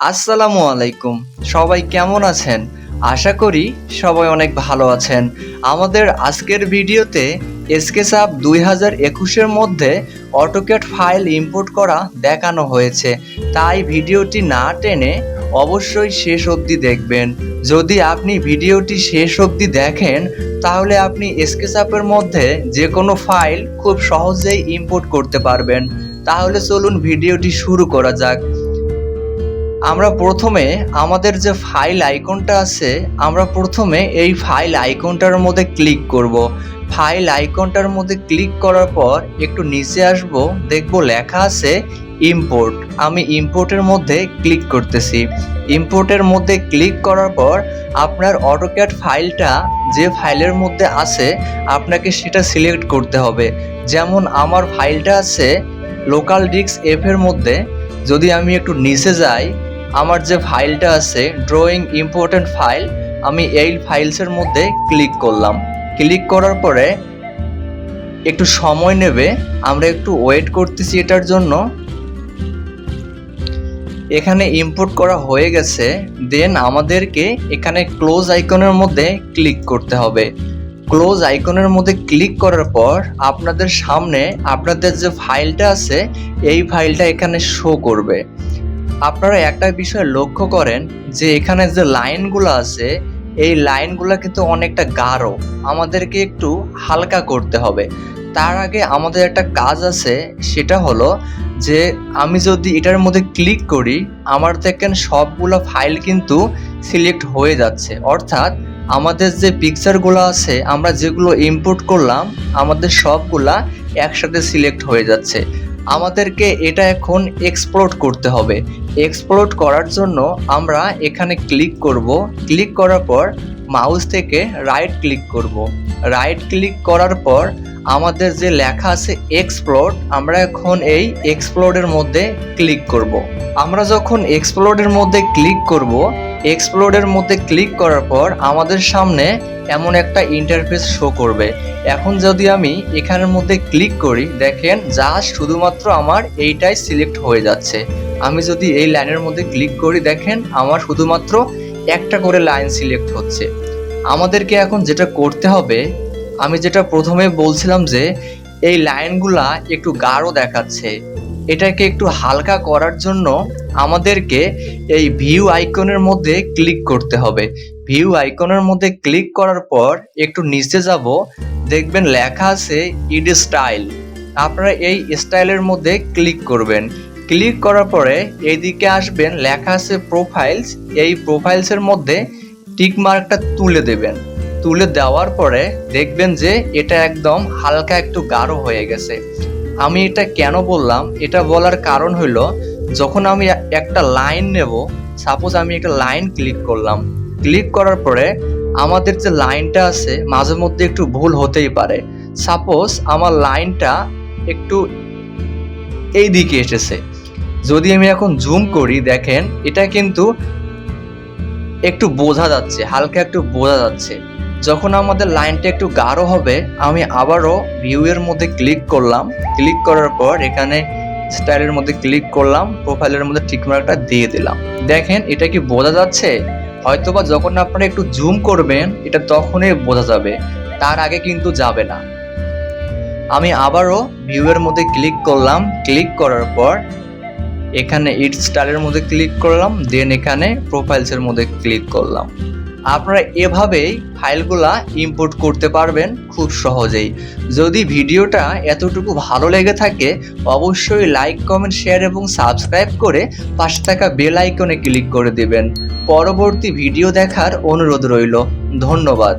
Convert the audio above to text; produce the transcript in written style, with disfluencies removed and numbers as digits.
আসসালামু আলাইকুম। সবাই কেমন আছেন? আশা করি সবাই অনেক ভালো আছেন। আমাদের আজকের ভিডিওতে স্কেচআপ 2021 এর মধ্যে অটোক্যাড ফাইল ইম্পোর্ট করা দেখানো হয়েছে। তাই ভিডিওটি না টেনে অবশ্যই শেষ অবধি দেখবেন। যদি আপনি ভিডিওটি শেষ অবধি দেখেন তাহলে আপনি স্কেচআপের মধ্যে যে কোনো ফাইল খুব সহজেই ইম্পোর্ট করতে পারবেন। তাহলে চলুন ভিডিওটি শুরু করা যাক। আমরা প্রথমে আমাদের যে ফাইল আইকনটা আছে আমরা প্রথমে এই ফাইল আইকনটার মধ্যে ক্লিক করব। ফাইল আইকনটার মধ্যে ক্লিক করার পর একটু নিচে আসব, দেখব লেখা আছে ইম্পোর্ট। আমি ইম্পোর্টের মধ্যে ক্লিক করতেছি। ইম্পোর্টের মধ্যে ক্লিক করার পর আপনার অটোক্যাড ফাইলটা যে ফাইলের মধ্যে আছে আপনাকে সেটা সিলেক্ট করতে হবে। যেমন আমার ফাইলটা আছে লোকাল ডিস্ক এফ এর মধ্যে। যদি আমি একটু নিচে যাই, আমার যে ফাইলটা আছে ড্রয়িং ইম্পর্টেন্ট ফাইল, আমি এই ফাইলসের মধ্যে ক্লিক করলাম। ক্লিক করার পরে একটু সময় নেবে, আমরা একটু ওয়েট করতেছি এটার জন্য। এখানে ইম্পোর্ট করা হয়ে গেছে। দেন আমাদেরকে এখানে ক্লোজ আইকনের মধ্যে ক্লিক করতে হবে। ক্লোজ আইকনের মধ্যে ক্লিক করার পর আপনাদের সামনে আপনাদের যে ফাইলটা আছে এই ফাইলটা এখানে শো করবে। আপনারা একটা বিষয় লক্ষ্য করেন যে এখানে যে লাইনগুলো আছে এই লাইনগুলো কিন্তু অনেকটা গাঢ়, আমাদেরকে একটু হালকা করতে হবে। তার আগে আমাদের একটা কাজ আছে, সেটা হলো যে আমি যদি এটার মধ্যে ক্লিক করি আমার দেখেন সবগুলো ফাইল কিন্তু সিলেক্ট হয়ে যাচ্ছে। অর্থাৎ আমাদের যে পিকচারগুলো আছে আমরা যেগুলো ইম্পোর্ট করলাম আমাদের সবগুলা একসাথে সিলেক্ট হয়ে যাচ্ছে। আমাদেরকে এটা এখন এক্সপোর্ট করতে হবে। এক্সপোর্ট করার জন্য আমরা এখানে ক্লিক করব। ক্লিক করার পর মাউস থেকে রাইট ক্লিক করব। রাইট ক্লিক করার পর আমাদের যে লেখা আছে এক্সপোর্ট, আমরা এখন এই এক্সপোর্টের মধ্যে ক্লিক করব। আমরা যখন এক্সপোর্টের মধ্যে ক্লিক করব, এক্সপোর্টের মধ্যে ক্লিক করার পর আমাদের সামনে এমন একটা ইন্টারফেস শো করবে। এখন যদি আমি এখানের মধ্যে ক্লিক করি, দেখেন জাস্ট শুধুমাত্র আমার এইটাই সিলেক্ট হয়ে যাচ্ছে। আমি যদি এই লাইনের মধ্যে ক্লিক করি, দেখেন আমার শুধুমাত্র একটা করে লাইন সিলেক্ট হচ্ছে। আমাদেরকে এখন যেটা করতে হবে, আমি যেটা প্রথমে বলছিলাম যে এই লাইনগুলা একটু গাঢ় দেখাচ্ছে, এটাকে একটু হালকা করার জন্য আমাদেরকে এই ভিউ আইকনের মধ্যে ক্লিক করতে হবে। ভিউ আইকনের মধ্যে ক্লিক করার পর একটু নিচে যাব, দেখবেন লেখা আছে ইড স্টাইল। আপনারা এই স্টাইলের মধ্যে ক্লিক করবেন। ক্লিক করার পরে এইদিকে আসবেন, লেখা আছে প্রোফাইলস। এই প্রোফাইলসের মধ্যে টিক মার্কটা তুলে দেবেন। তুলে দেওয়ার পরে দেখবেন যে এটা একদম হালকা একটু গাঢ় হয়ে গেছে। আমি এটা কেন বললাম, এটা বলার কারণ হইল যখন আমি একটা লাইন নেব, সাপোজ আমি একটা লাইন ক্লিক করলাম। ক্লিক করার পরে আমাদের যে লাইনটা আছে মাঝে মধ্যে একটু ভুল হতেই পারে। সাপোজ আমার লাইনটা একটু এই দিকে এসেছে। যদি আমি এখন জুম করি, দেখেন এটা কিন্তু একটু বোঝা যাচ্ছে, হালকা একটু বোঝা যাচ্ছে। যখন আমাদের লাইনটা একটু গাঢ় হবে আমি আবারও ভিউ এর মধ্যে ক্লিক করলাম। ক্লিক করার পর এখানে স্টাইলের মধ্যে ক্লিক করলাম, প্রোফাইলের মধ্যে টিকমার্কটা দিয়ে দিলাম। দেখেন এটা কি বোঝা যাচ্ছে? হয়তোবা যখন আপনারা একটু জুম করবেন এটা তখনই বোঝা যাবে, তার আগে কিন্তু যাবে না। আমি আবারও ভিউ এর মধ্যে ক্লিক করলাম। ক্লিক করার পর এখানে ইট স্টাইলের মধ্যে ক্লিক করলাম, দেন এখানে প্রোফাইলসের মধ্যে ক্লিক করলাম। আপনারা এভাবেই ফাইলগুলা ইম্পোর্ট করতে পারবেন খুব সহজেই। যদি ভিডিওটা এতটুকু ভালো লেগে থাকে অবশ্যই লাইক, কমেন্ট, শেয়ার এবং সাবস্ক্রাইব করে পাশে থাকা বেল আইকনে ক্লিক করে দেবেন। পরবর্তী ভিডিও দেখার অনুরোধ রইল। ধন্যবাদ।